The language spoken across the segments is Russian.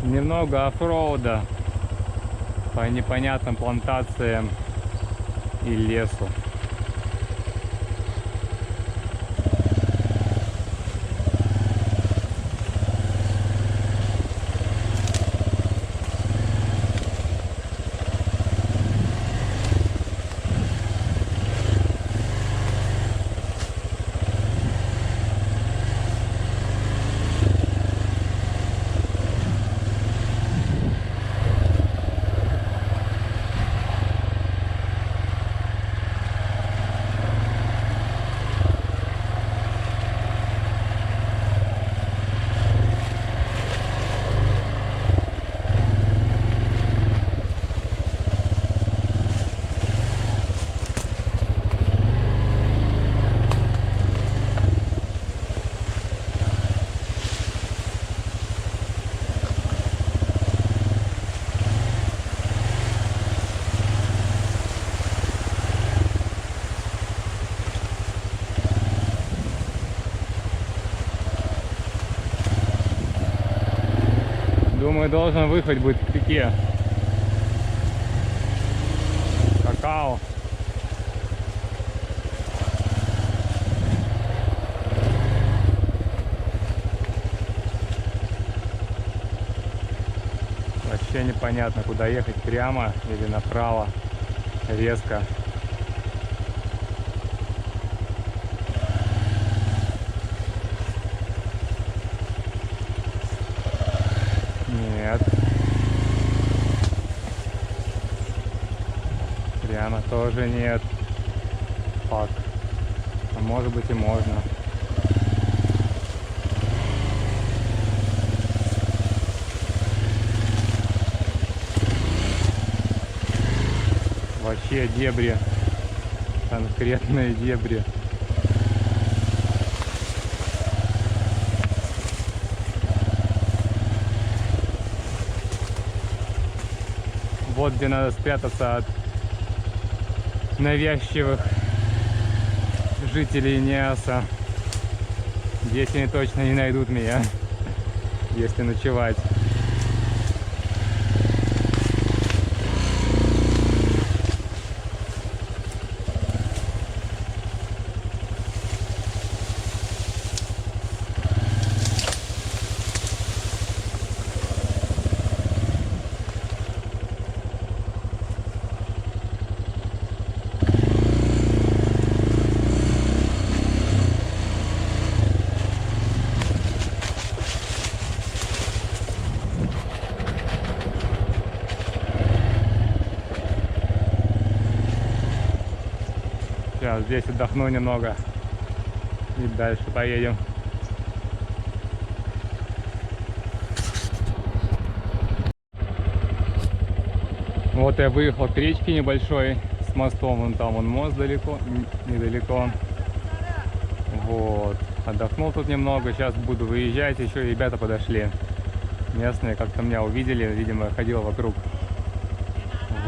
немного оффроуда по непонятным плантациям и лесу. Думаю, должен выход быть к реке. Какао. Вообще непонятно, куда ехать, прямо или направо, резко. Нет. Прямо тоже нет. Фак. А может быть и можно. Вообще дебри. Конкретные дебри. Вот где надо спрятаться от навязчивых жителей Неаса. Здесь они точно не найдут меня, если ночевать. Сейчас здесь отдохну немного и дальше поедем. Вот я выехал к речке небольшой с мостом, вон там вон мост далеко, недалеко. Вот, отдохнул тут немного, сейчас буду выезжать, еще и ребята подошли. Местные как-то меня увидели, видимо, я ходил вокруг.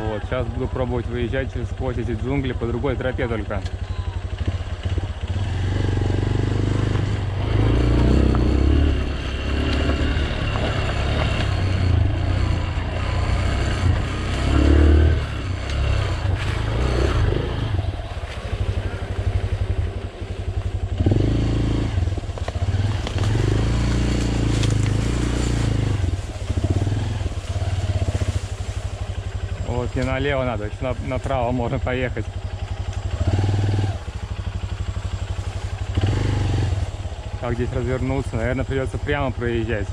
Вот, сейчас буду пробовать выезжать сквозь эти джунгли по другой тропе только. Вот не налево надо, еще направо можно поехать. Как здесь развернуться? Наверное, придется прямо проезжать.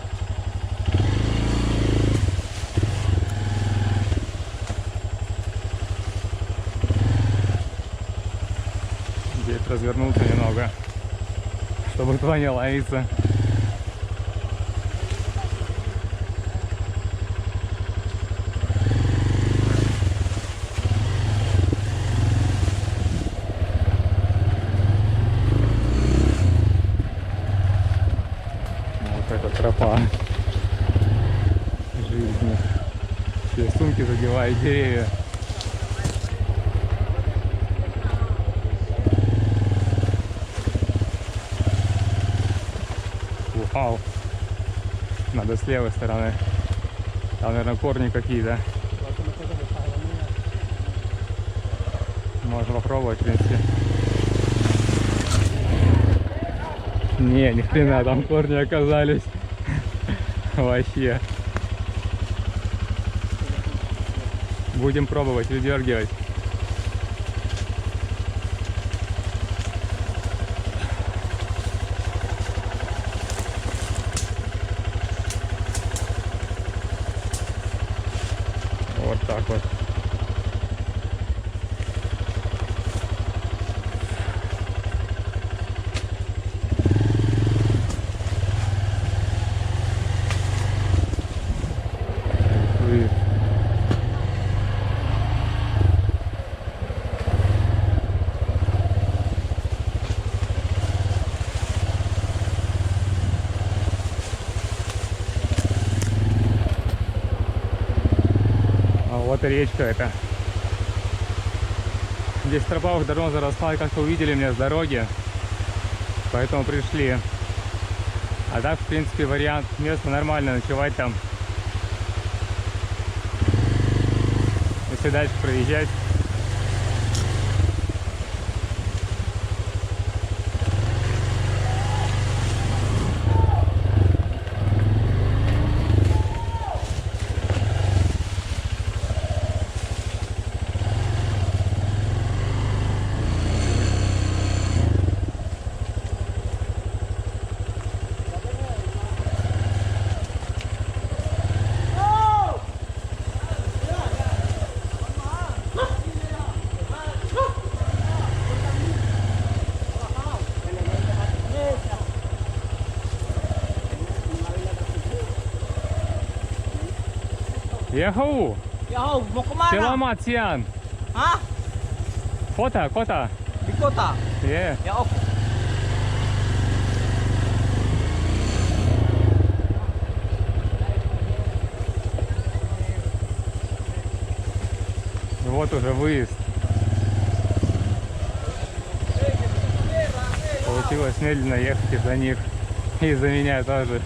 Здесь развернуться немного, чтобы туда не ловиться. Тропа жизни. Все сумки задевают деревья. Вау. Надо с левой стороны. Там, наверное, корни какие-то. Можно попробовать, в принципе. Не, ни хрена, там корни оказались. Вообще. Будем пробовать выдергивать. Вот так вот. А вот и речка эта. Здесь тропа уже давно заросла, и как-то увидели меня с дороги, поэтому пришли. А так, в принципе, вариант места нормально, ночевать там. Если дальше проезжать. Яху! Yo, mau kemana? Selamat siang. Hah? Kota. Di kota? Yeah. Ya oke. Вот уже выезд. Получилось медленно ехать из-за них. И из-за меня тоже.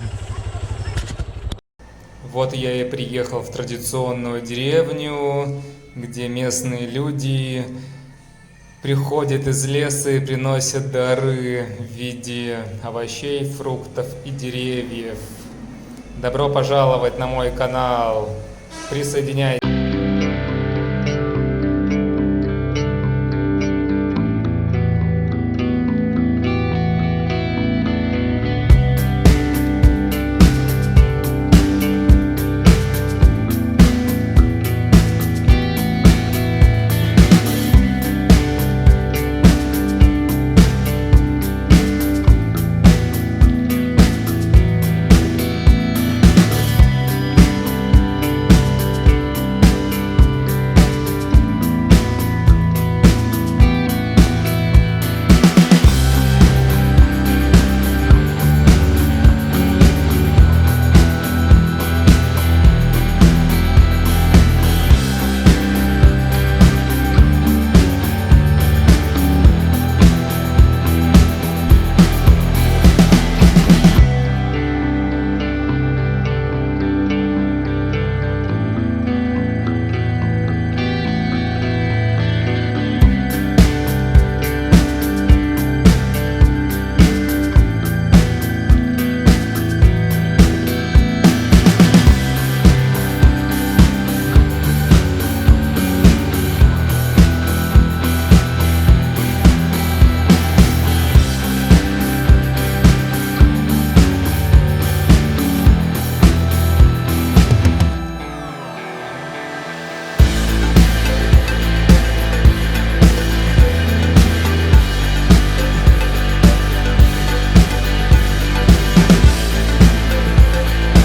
Вот я и приехал в традиционную деревню, где местные люди приходят из леса и приносят дары в виде овощей, фруктов и деревьев. Добро пожаловать на мой канал. Присоединяйтесь.